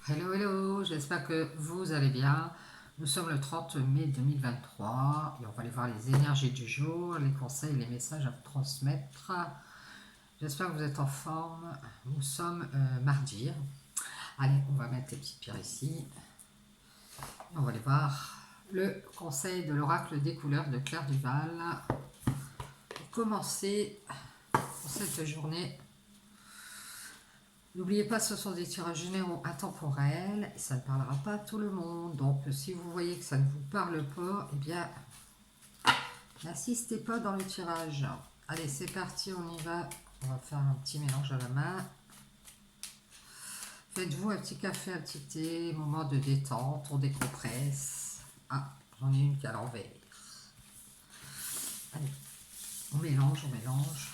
Hello, hello, j'espère que vous allez bien. Nous sommes le 30 mai 2023 et on va aller voir les énergies du jour, les conseils, les messages à vous transmettre. J'espère que vous êtes en forme. Nous sommes mardi. Allez, on va mettre les petites pierres ici. Et on va aller voir le conseil de l'oracle des couleurs de Claire Duval. Pour commencer pour cette journée, n'oubliez pas, ce sont des tirages généraux intemporels et ça ne parlera pas à tout le monde. Donc, si vous voyez que ça ne vous parle pas, eh bien, n'insistez pas dans le tirage. Allez, c'est parti, on y va. On va faire un petit mélange à la main. Faites-vous un petit café, un petit thé, moment de détente, on décompresse. Ah, j'en ai une qui est à l'envers. Allez, on mélange, on mélange.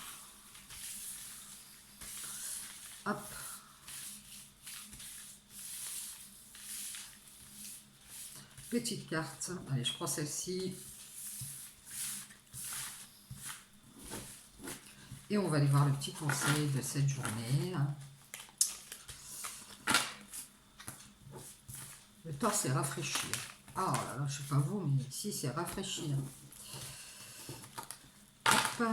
Hop. Petite carte. Allez, je prends celle-ci. Et on va aller voir le petit conseil de cette journée. Le torse est rafraîchir. Oh là là, je sais pas vous, mais ici c'est rafraîchir. Hop.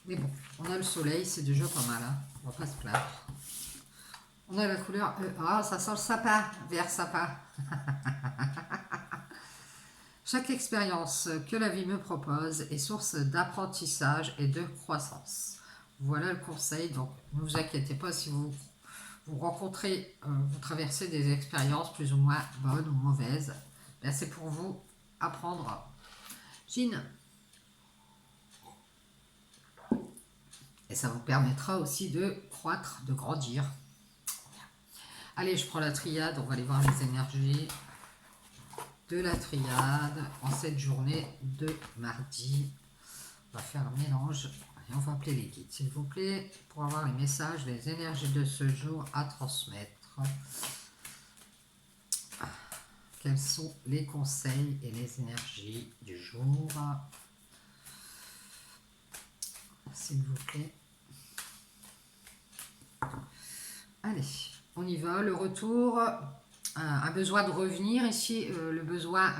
Mais bon, on a le soleil, c'est déjà pas mal. Hein. On va pas se plaindre. On a la couleur... Ah, ça sent le sapin, vert sapin. Chaque expérience que la vie me propose est source d'apprentissage et de croissance. Voilà le conseil. Donc, ne vous inquiétez pas si vous rencontrez, vous traversez des expériences plus ou moins bonnes ou mauvaises. Ben, c'est pour vous apprendre. Jean. Et ça vous permettra aussi de croître, de grandir. Allez, je prends la triade. On va aller voir les énergies de la triade en cette journée de mardi. On va faire un mélange et on va appeler les guides, s'il vous plaît, pour avoir les messages, les énergies de ce jour à transmettre. Quels sont les conseils et les énergies du jour, s'il vous plaît. Allez, on y va. Le retour, un besoin de revenir ici, le besoin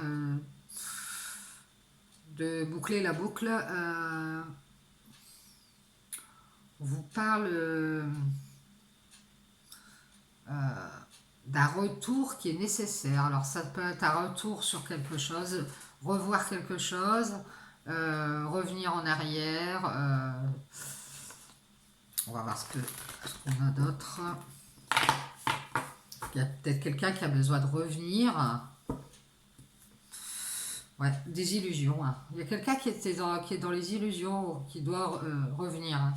de boucler la boucle. On vous parle d'un retour qui est nécessaire. Alors ça peut être un retour sur quelque chose, revoir quelque chose, revenir en arrière. On va voir ce qu'on a d'autre. Il y a peut-être quelqu'un qui a besoin de revenir. Ouais, des illusions. Hein. Il y a quelqu'un qui est dans les illusions, qui doit revenir. Hein.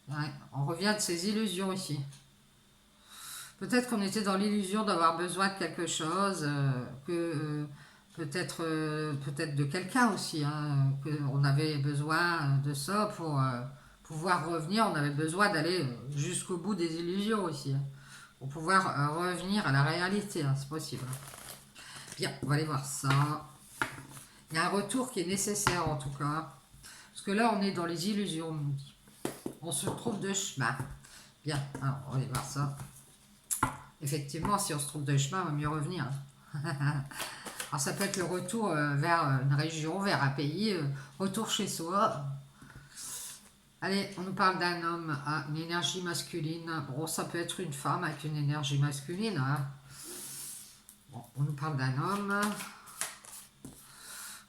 Ouais, on revient de ces illusions ici. Peut-être qu'on était dans l'illusion d'avoir besoin de quelque chose, peut-être de quelqu'un aussi, hein, qu'on avait besoin de ça pour pouvoir revenir. On avait besoin d'aller jusqu'au bout des illusions aussi, hein, pour pouvoir revenir à la réalité, hein, c'est possible. Bien, on va aller voir ça. Il y a un retour qui est nécessaire en tout cas, parce que là on est dans les illusions, on nous dit. On se trompe de chemin. Bien, alors on va aller voir ça. Effectivement, si on se trompe de chemin, il va mieux revenir. Alors ça peut être le retour vers une région, vers un pays, retour chez soi. Allez, on nous parle d'un homme à une énergie masculine. Bon, ça peut être une femme avec une énergie masculine. Hein. Bon, on nous parle d'un homme.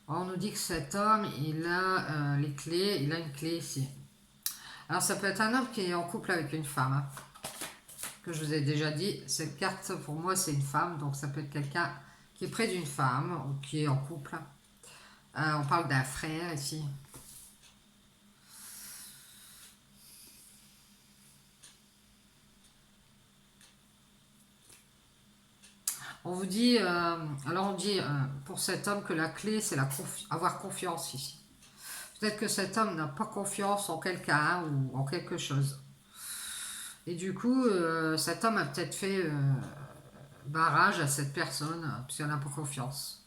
On nous dit que cet homme, il a les clés, il a une clé ici. Alors ça peut être un homme qui est en couple avec une femme. Hein, que je vous ai déjà dit, cette carte pour moi c'est une femme, donc ça peut être quelqu'un qui est près d'une femme ou qui est en couple. On parle d'un frère ici. On vous dit, alors on dit pour cet homme que la clé c'est avoir confiance ici. Peut-être que cet homme n'a pas confiance en quelqu'un ou en quelque chose. Et du coup, cet homme a peut-être fait barrage à cette personne puisqu'elle n'a pas confiance.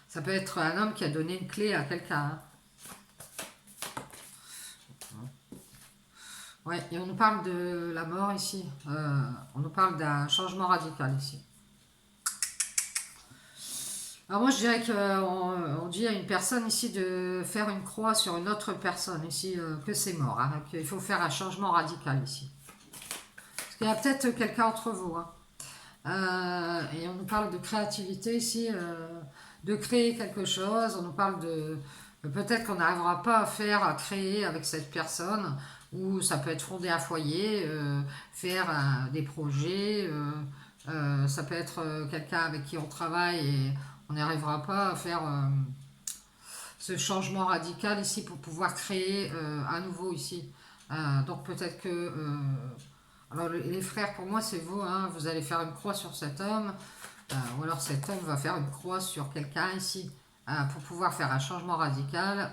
Ça peut être un homme qui a donné une clé à quelqu'un. Ouais, et on nous parle de la mort ici. On nous parle d'un changement radical ici. Alors moi je dirais qu'on dit à une personne ici de faire une croix sur une autre personne ici, que c'est mort, hein, qu'il faut faire un changement radical ici. Parce qu'il y a peut-être quelqu'un entre vous. Hein. Et on nous parle de créativité ici, de créer quelque chose. On nous parle de peut-être qu'on n'arrivera pas à créer avec cette personne, ou ça peut être fonder un foyer, faire des projets. Ça peut être quelqu'un avec qui on travaille et on n'arrivera pas à faire ce changement radical ici pour pouvoir créer à nouveau ici. Donc peut-être que alors les frères, pour moi, c'est vous, hein, vous allez faire une croix sur cet homme, ou alors cet homme va faire une croix sur quelqu'un ici, pour pouvoir faire un changement radical.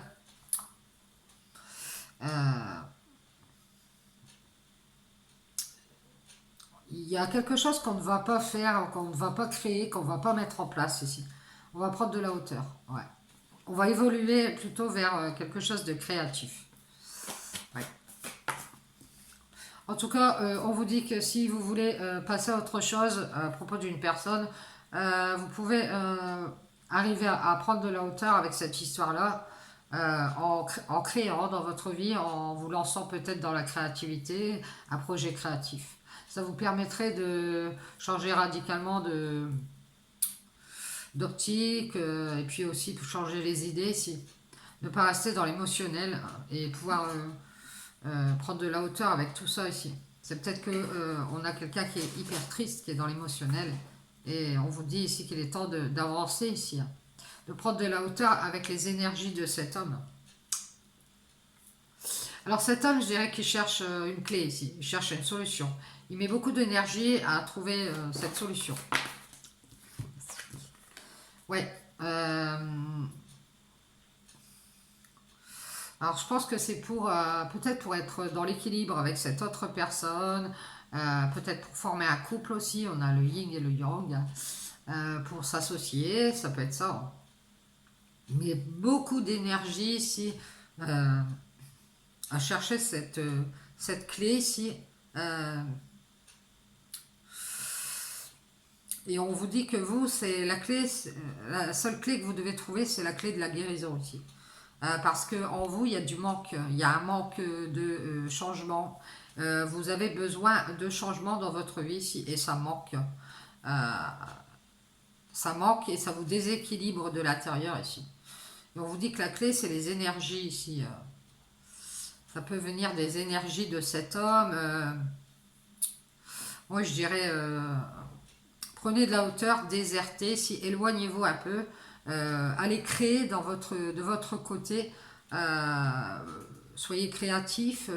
Il y a quelque chose qu'on ne va pas faire, qu'on ne va pas créer, qu'on ne va pas mettre en place ici. On va prendre de la hauteur, ouais. On va évoluer plutôt vers quelque chose de créatif. Ouais. En tout cas, on vous dit que si vous voulez passer à autre chose à propos d'une personne, vous pouvez arriver à prendre de la hauteur avec cette histoire-là, en créant dans votre vie, en vous lançant peut-être dans la créativité, un projet créatif. Ça vous permettrait de changer radicalement d'optique, et puis aussi de changer les idées ici. Ne pas rester dans l'émotionnel et pouvoir prendre de la hauteur avec tout ça ici. C'est peut-être que on a quelqu'un qui est hyper triste, qui est dans l'émotionnel, et on vous dit ici qu'il est temps d'avancer ici, hein, de prendre de la hauteur avec les énergies de cet homme. Alors cet homme, je dirais qu'il cherche une clé ici, il cherche une solution. Il met beaucoup d'énergie à trouver cette solution. Ouais. Alors je pense que c'est pour peut-être pour être dans l'équilibre avec cette autre personne, peut-être pour former un couple aussi. On a le yin et le yang, pour s'associer, ça peut être ça. Mais beaucoup d'énergie ici à chercher cette clé ici. Et on vous dit que vous, c'est la clé, la seule clé que vous devez trouver, c'est la clé de la guérison ici. Parce qu'en vous, il y a du manque, il y a un manque de changement. Vous avez besoin de changement dans votre vie ici, et ça manque. Ça manque et ça vous déséquilibre de l'intérieur ici. Et on vous dit que la clé, c'est les énergies ici. Ça peut venir des énergies de cet homme. Moi, je dirais, prenez de la hauteur, désertez, si, éloignez-vous un peu. Allez créer de votre côté, soyez créatif,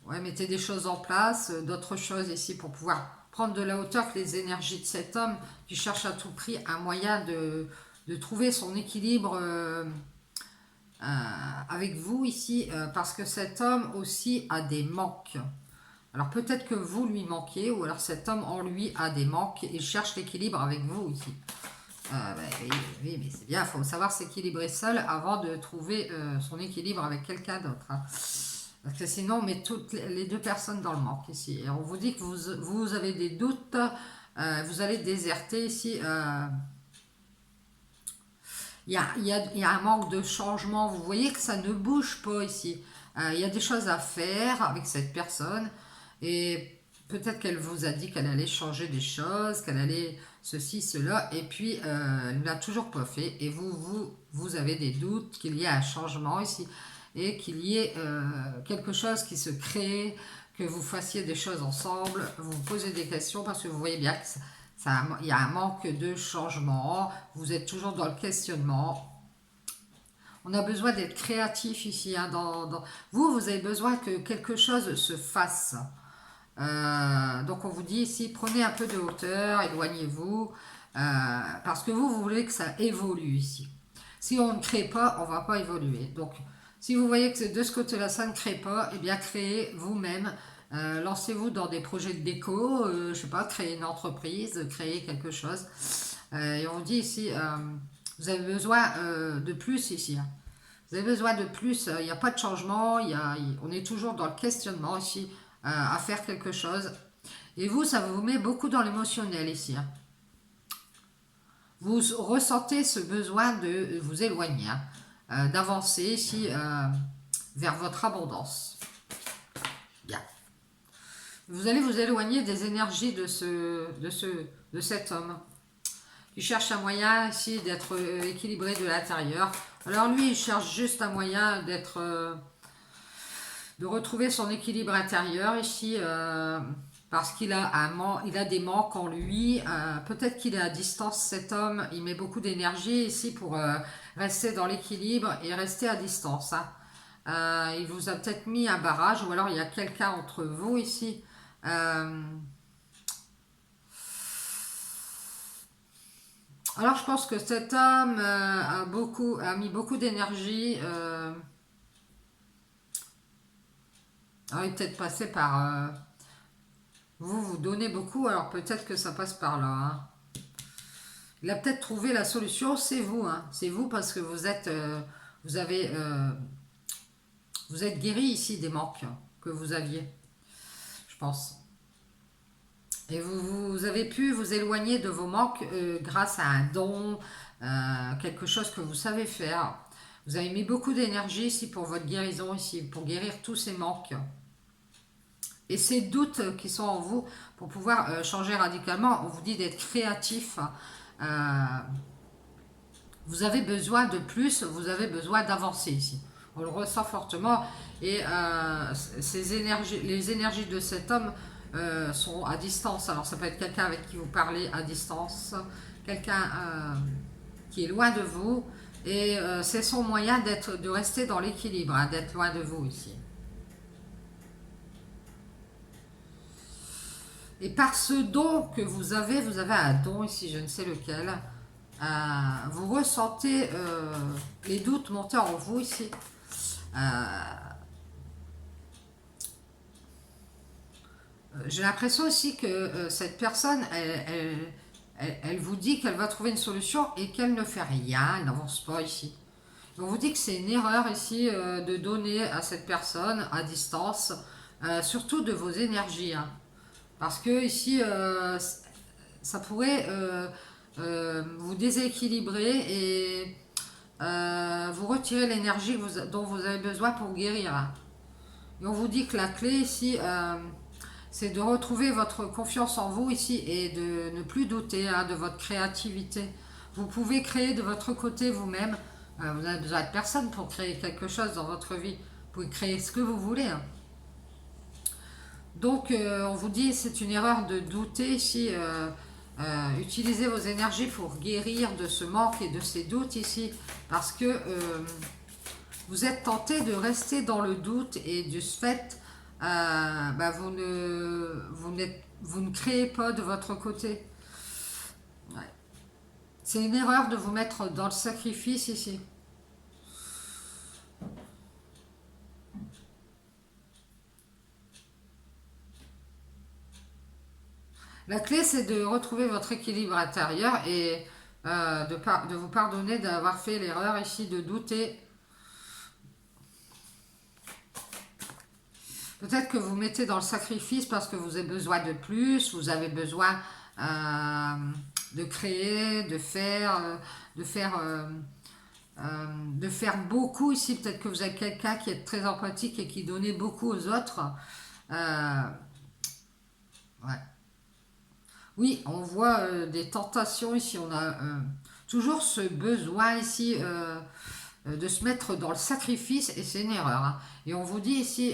ouais, mettez des choses en place, d'autres choses ici pour pouvoir prendre de la hauteur que les énergies de cet homme qui cherche à tout prix un moyen de trouver son équilibre avec vous ici, parce que cet homme aussi a des manques. Alors peut-être que vous lui manquez, ou alors cet homme en lui a des manques et cherche l'équilibre avec vous ici. Oui, mais c'est bien, il faut savoir s'équilibrer seul avant de trouver son équilibre avec quelqu'un d'autre. Hein. Parce que sinon, on met toutes les deux personnes dans le manque ici. Et on vous dit que vous avez des doutes, vous allez déserter ici. Il y a un manque de changement. Vous voyez que ça ne bouge pas ici. Il y a des choses à faire avec cette personne. Et peut-être qu'elle vous a dit qu'elle allait changer des choses, qu'elle allait ceci, cela, et puis elle ne l'a toujours pas fait. Et vous avez des doutes qu'il y ait un changement ici, et qu'il y ait quelque chose qui se crée, que vous fassiez des choses ensemble, vous vous posez des questions, parce que vous voyez bien qu'il y a un manque de changement, vous êtes toujours dans le questionnement. On a besoin d'être créatif ici. Hein, vous avez besoin que quelque chose se fasse. Donc on vous dit ici, prenez un peu de hauteur, éloignez-vous, parce que vous voulez que ça évolue ici. Si on ne crée pas, on ne va pas évoluer. Donc si vous voyez que de ce côté-là, ça ne crée pas, eh bien créez vous-même, lancez-vous dans des projets de déco, je sais pas, créez une entreprise, créez quelque chose. Et on vous dit ici, Vous avez besoin de plus ici. Hein. Vous avez besoin de plus. Il n'y a pas de changement. On est toujours dans le questionnement ici à faire quelque chose. Et vous, ça vous met beaucoup dans l'émotionnel ici. Hein. Vous ressentez ce besoin de vous éloigner, hein, d'avancer ici vers votre abondance. Bien. Vous allez vous éloigner des énergies de cet homme qui cherche un moyen ici d'être équilibré de l'intérieur. Alors lui, il cherche juste un moyen de retrouver son équilibre intérieur ici, parce qu'il a, il a des manques en lui. Peut-être qu'il est à distance, cet homme. Il met beaucoup d'énergie ici pour rester dans l'équilibre et rester à distance. Hein. Il vous a peut-être mis un barrage, ou alors il y a quelqu'un entre vous ici. Alors je pense que cet homme a mis beaucoup d'énergie. Alors il est peut-être passé par... vous donnez beaucoup, alors peut-être que ça passe par là. Hein. Il a peut-être trouvé la solution, c'est vous. Hein. C'est vous parce que vous êtes... vous êtes guéri ici des manques que vous aviez, je pense. Et vous avez pu vous éloigner de vos manques grâce à un don, quelque chose que vous savez faire. Vous avez mis beaucoup d'énergie ici pour votre guérison, ici, pour guérir tous ces manques. Et ces doutes qui sont en vous, pour pouvoir changer radicalement, on vous dit d'être créatif. Vous avez besoin de plus, vous avez besoin d'avancer ici. On le ressent fortement. Et les énergies de cet homme sont à distance. Alors ça peut être quelqu'un avec qui vous parlez à distance, quelqu'un qui est loin de vous. Et c'est son moyen de rester dans l'équilibre, hein, d'être loin de vous ici. Et par ce don que vous avez un don ici, je ne sais lequel, vous ressentez les doutes monter en vous ici. J'ai l'impression aussi que cette personne, elle vous dit qu'elle va trouver une solution et qu'elle ne fait rien, elle n'avance pas ici. On vous dit que c'est une erreur ici de donner à cette personne à distance, surtout de vos énergies. Hein. Parce que ici, ça pourrait vous déséquilibrer et vous retirer l'énergie dont vous avez besoin pour guérir. Hein. Et on vous dit que la clé ici, c'est de retrouver votre confiance en vous ici et de ne plus douter hein, de votre créativité. Vous pouvez créer de votre côté vous-même. Vous n'avez besoin de personne pour créer quelque chose dans votre vie. Vous pouvez créer ce que vous voulez. Hein. Donc, on vous dit c'est une erreur de douter ici. Utilisez vos énergies pour guérir de ce manque et de ces doutes ici. Parce que vous êtes tenté de rester dans le doute et de ce fait, vous ne créez pas de votre côté. Ouais. C'est une erreur de vous mettre dans le sacrifice ici. La clé, c'est de retrouver votre équilibre intérieur et de vous pardonner d'avoir fait l'erreur ici de douter. Peut-être que vous mettez dans le sacrifice parce que vous avez besoin de plus, vous avez besoin de créer, de faire beaucoup ici. Peut-être que vous avez quelqu'un qui est très empathique et qui donnait beaucoup aux autres. Ouais. Oui, on voit des tentations ici. On a toujours ce besoin ici de se mettre dans le sacrifice et c'est une erreur. Hein. Et on vous dit ici,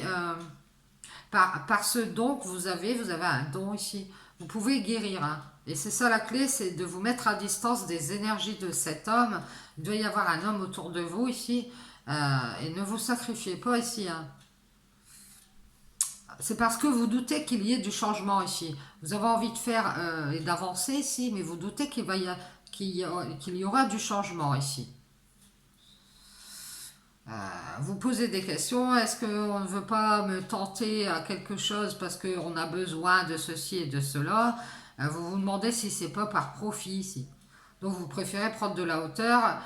par ce don que vous avez un don ici. Vous pouvez guérir. Hein. Et c'est ça la clé, c'est de vous mettre à distance des énergies de cet homme. Il doit y avoir un homme autour de vous ici. Et ne vous sacrifiez pas ici. Hein. C'est parce que vous doutez qu'il y ait du changement ici. Vous avez envie de faire et d'avancer ici, mais vous doutez qu'il y aura du changement ici. Vous posez des questions. Est-ce qu'on ne veut pas me tenter à quelque chose parce qu'on a besoin de ceci et de cela? Vous vous demandez si c'est pas par profit ici. Donc vous préférez prendre de la hauteur.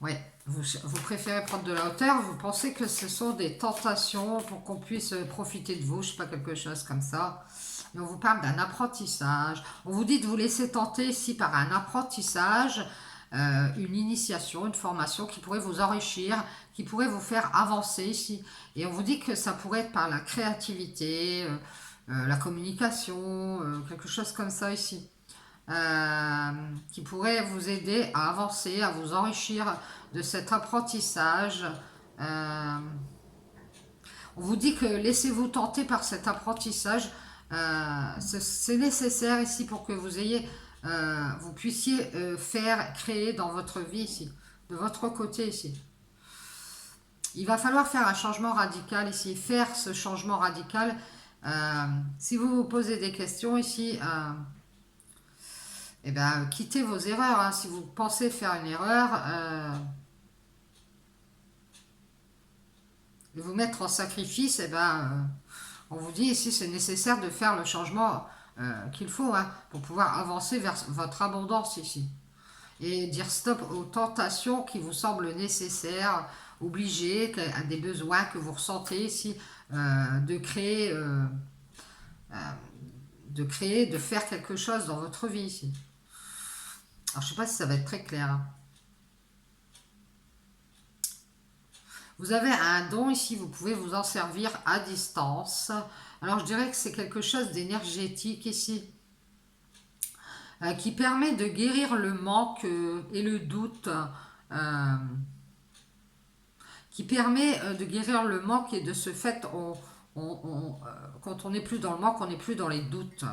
Ouais, vous préférez prendre de la hauteur, vous pensez que ce sont des tentations pour qu'on puisse profiter de vous, je sais pas, quelque chose comme ça. Et on vous parle d'un apprentissage. On vous dit de vous laisser tenter ici par un apprentissage, une initiation, une formation qui pourrait vous enrichir, qui pourrait vous faire avancer ici. Et on vous dit que ça pourrait être par la créativité, la communication, quelque chose comme ça ici. Qui pourrait vous aider à avancer, à vous enrichir de cet apprentissage. Euh, on vous dit que laissez-vous tenter par cet apprentissage. C'est nécessaire ici pour que vous ayez, vous puissiez faire, créer dans votre vie ici, de votre côté ici. Il va falloir faire un changement radical ici, faire ce changement radical. Si vous vous posez des questions ici, eh bien, quittez vos erreurs. Hein. Si vous pensez faire une erreur, de vous mettre en sacrifice, eh ben, on vous dit ici c'est nécessaire de faire le changement qu'il faut hein, pour pouvoir avancer vers votre abondance ici. Et dire stop aux tentations qui vous semblent nécessaires, obligées, à des besoins que vous ressentez ici, de créer, de faire quelque chose dans votre vie ici. Alors je ne sais pas si ça va être très clair. Hein. Vous avez un don ici, vous pouvez vous en servir à distance. Alors je dirais que c'est quelque chose d'énergétique ici, qui permet de guérir le manque et le doute, qui permet de guérir le manque et de ce fait, quand on n'est plus dans le manque, on n'est plus dans les doutes.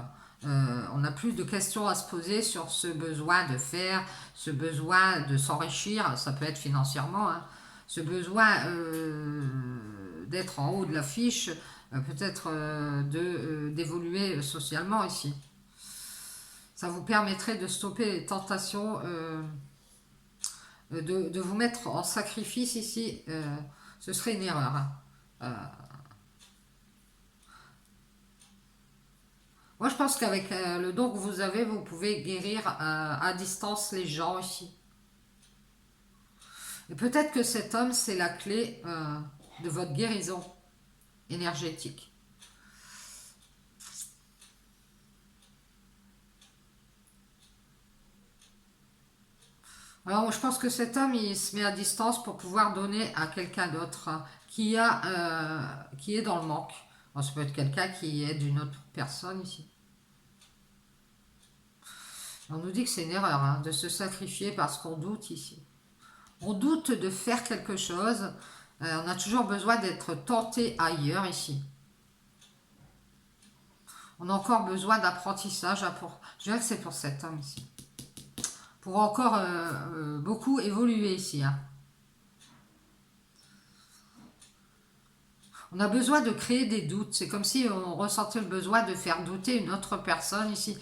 On n'a plus de questions à se poser sur ce besoin de faire, ce besoin de s'enrichir, ça peut être financièrement, hein, ce besoin d'être en haut de l'affiche, peut-être d'évoluer socialement ici. Ça vous permettrait de stopper les tentations, de vous mettre en sacrifice ici. Ce serait une erreur. Hein. Moi, je pense qu'avec le don que vous avez, vous pouvez guérir à distance les gens ici. Et peut-être que cet homme, c'est la clé de votre guérison énergétique. Alors, je pense que cet homme, il se met à distance pour pouvoir donner à quelqu'un d'autre qui est dans le manque. Alors, ça peut être quelqu'un qui aide une autre personne ici. On nous dit que c'est une erreur hein, de se sacrifier parce qu'on doute ici. On doute de faire quelque chose. On a toujours besoin d'être tenté ailleurs ici. On a encore besoin d'apprentissage. Je dirais que c'est pour cet homme ici. Pour encore beaucoup évoluer ici. Hein. On a besoin de créer des doutes. C'est comme si on ressentait le besoin de faire douter une autre personne ici.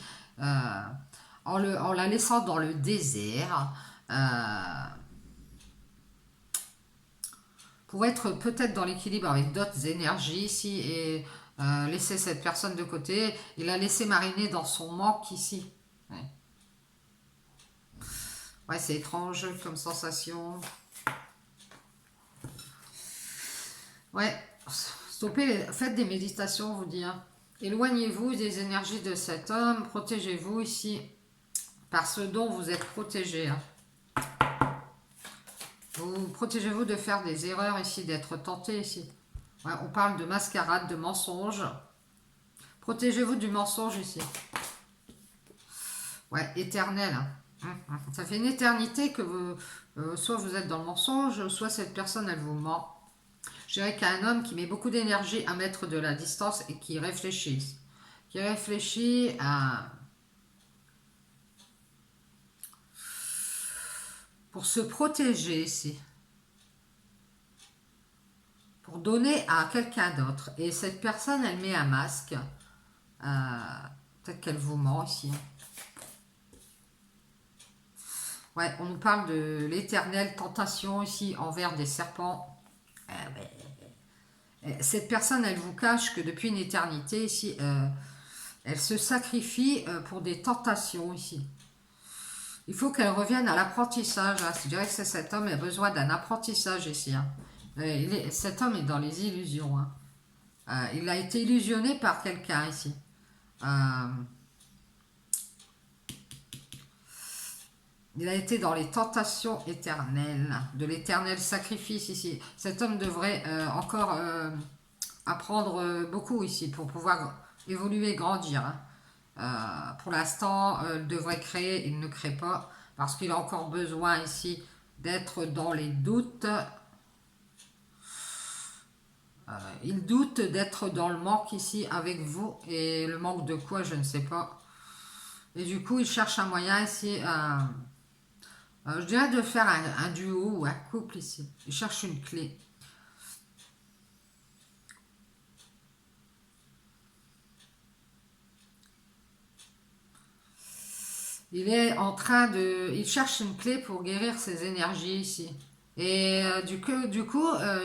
En la laissant dans le désert. Pour être peut-être dans l'équilibre avec d'autres énergies ici et laisser cette personne de côté et la laisser mariner dans son manque ici. Ouais, c'est étrange comme sensation. Ouais, stoppez, faites des méditations, vous dire. Éloignez-vous des énergies de cet homme, protégez-vous ici. Par ce dont vous êtes protégé. Hein. Vous protégez-vous de faire des erreurs ici, d'être tenté ici. Ouais, on parle de mascarade, de mensonge. Protégez-vous du mensonge ici. Ouais, éternel. Ça fait une éternité que soit vous êtes dans le mensonge, soit cette personne, elle vous ment. Je dirais qu'il y a un homme qui met beaucoup d'énergie à mettre de la distance et qui réfléchit. Qui réfléchit à... pour se protéger ici. Pour donner à quelqu'un d'autre. Et cette personne, elle met un masque. Peut-être qu'elle vous ment ici. Ouais, on nous parle de l'éternelle tentation ici envers des serpents. Cette personne, elle vous cache que depuis une éternité ici, elle se sacrifie pour des tentations ici. Il faut qu'elle revienne à l'apprentissage. Hein. Je dirais que c'est cet homme qui a besoin d'un apprentissage ici. Hein. Cet homme est dans les illusions. Hein. Il a été illusionné par quelqu'un ici. Il a été dans les tentations éternelles, de l'éternel sacrifice ici. Cet homme devrait encore apprendre beaucoup ici pour pouvoir évoluer, grandir. Hein. Pour l'instant, il devrait créer, il ne crée pas, parce qu'il a encore besoin ici d'être dans les doutes. Il doute d'être dans le manque ici avec vous, et le manque de quoi, je ne sais pas. Et du coup, il cherche un moyen ici, je dirais de faire un duo ou un couple ici. Il cherche une clé. Il est en train de... Il cherche une clé pour guérir ses énergies ici. Et du coup,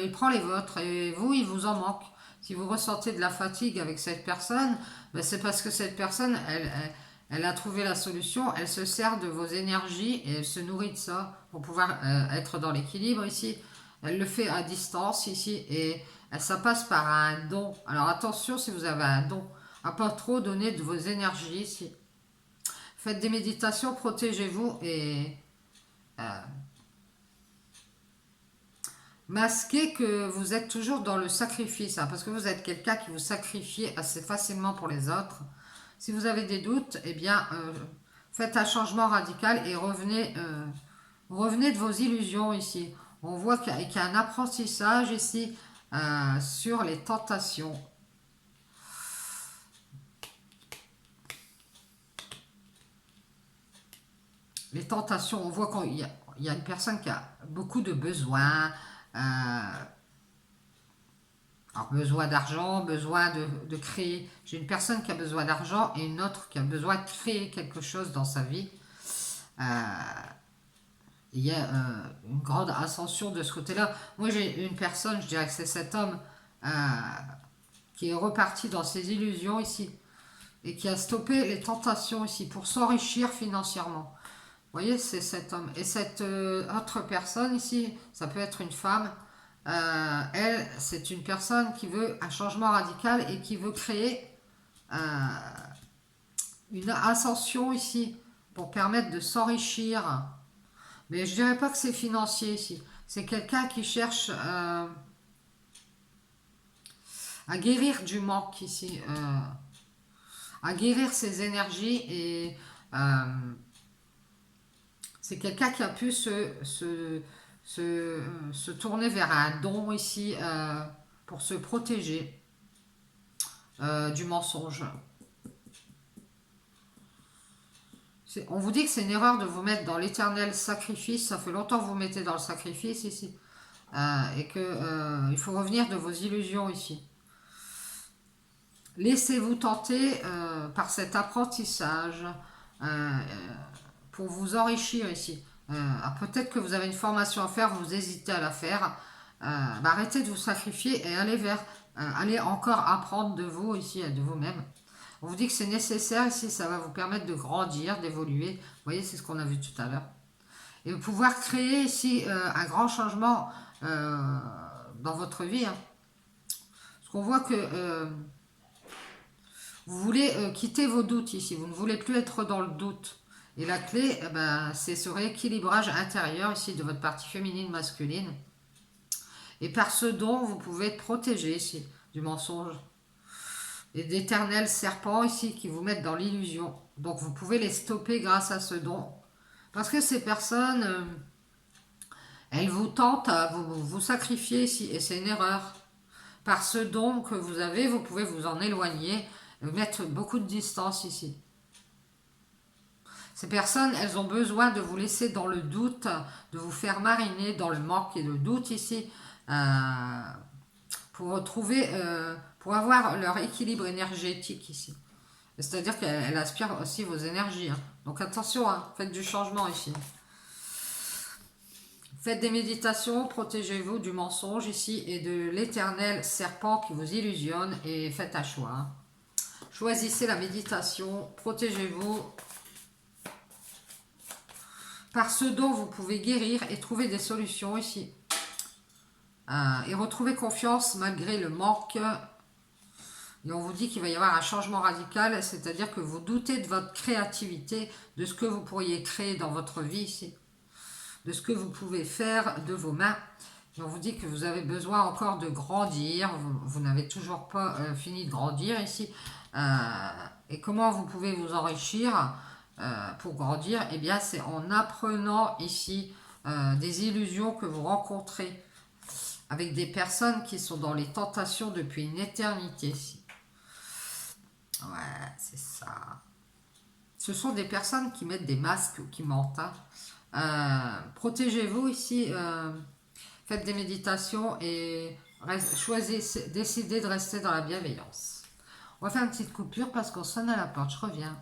il prend les vôtres. Et vous, il vous en manque. Si vous ressentez de la fatigue avec cette personne, ben c'est parce que cette personne, elle a trouvé la solution. Elle se sert de vos énergies et elle se nourrit de ça pour pouvoir être dans l'équilibre ici. Elle le fait à distance ici. Et ça passe par un don. Alors attention si vous avez un don. À pas trop donner de vos énergies ici. Faites des méditations, protégez-vous et masquez que vous êtes toujours dans le sacrifice, hein, parce que vous êtes quelqu'un qui vous sacrifie assez facilement pour les autres. Si vous avez des doutes, eh bien, faites un changement radical et revenez de vos illusions ici. On voit qu'il y a un apprentissage ici sur les tentations. Les tentations, on voit qu'il y a une personne qui a beaucoup de besoins, alors besoin d'argent, besoin de créer. J'ai une personne qui a besoin d'argent et une autre qui a besoin de créer quelque chose dans sa vie. Il y a une grande ascension de ce côté-là. Moi j'ai une personne, je dirais que c'est cet homme qui est reparti dans ses illusions ici et qui a stoppé les tentations ici pour s'enrichir financièrement. Vous voyez, c'est cet homme. Et cette autre personne ici, ça peut être une femme, elle, c'est une personne qui veut un changement radical et qui veut créer une ascension ici pour permettre de s'enrichir. Mais je dirais pas que c'est financier ici. C'est quelqu'un qui cherche à guérir du manque ici, à guérir ses énergies et c'est quelqu'un qui a pu se tourner vers un don ici pour se protéger du mensonge. On vous dit que c'est une erreur de vous mettre dans l'éternel sacrifice. Ça fait longtemps que vous mettez dans le sacrifice ici. Et qu'il faut revenir de vos illusions ici. Laissez-vous tenter par cet apprentissage pour vous enrichir ici. Peut-être que vous avez une formation à faire, vous hésitez à la faire. Arrêtez de vous sacrifier et allez encore apprendre de vous ici, de vous-même. On vous dit que c'est nécessaire ici, ça va vous permettre de grandir, d'évoluer. Vous voyez, c'est ce qu'on a vu tout à l'heure. Et de pouvoir créer ici un grand changement dans votre vie. Hein. Parce qu'on voit que vous voulez quitter vos doutes ici. Vous ne voulez plus être dans le doute. Et la clé, c'est ce rééquilibrage intérieur ici de votre partie féminine, masculine. Et par ce don, vous pouvez être protégé ici du mensonge. Et d'éternels serpents ici qui vous mettent dans l'illusion. Donc vous pouvez les stopper grâce à ce don. Parce que ces personnes, elles vous tentent à vous sacrifier ici. Et c'est une erreur. Par ce don que vous avez, vous pouvez vous en éloigner. Mettre beaucoup de distance ici. Ces personnes, elles ont besoin de vous laisser dans le doute, de vous faire mariner dans le manque et le doute ici. Pour retrouver, pour avoir leur équilibre énergétique ici. C'est-à-dire qu'elle aspire aussi vos énergies. Hein. Donc attention, hein, faites du changement ici. Faites des méditations, protégez-vous du mensonge ici et de l'éternel serpent qui vous illusionne et faites un choix. Hein. Choisissez la méditation, protégez-vous par ce dont vous pouvez guérir et trouver des solutions ici. Et retrouver confiance malgré le manque. Et on vous dit qu'il va y avoir un changement radical, c'est-à-dire que vous doutez de votre créativité, de ce que vous pourriez créer dans votre vie ici, de ce que vous pouvez faire de vos mains. Et on vous dit que vous avez besoin encore de grandir, vous n'avez toujours pas fini de grandir ici. Et comment vous pouvez vous enrichir pour grandir? Eh bien, c'est en apprenant ici des illusions que vous rencontrez avec des personnes qui sont dans les tentations depuis une éternité ici. Ouais, c'est ça. Ce sont des personnes qui mettent des masques ou qui mentent. Hein. Protégez-vous ici. Faites des méditations et choisissez, décidez de rester dans la bienveillance. On va faire une petite coupure parce qu'on sonne à la porte. Je reviens.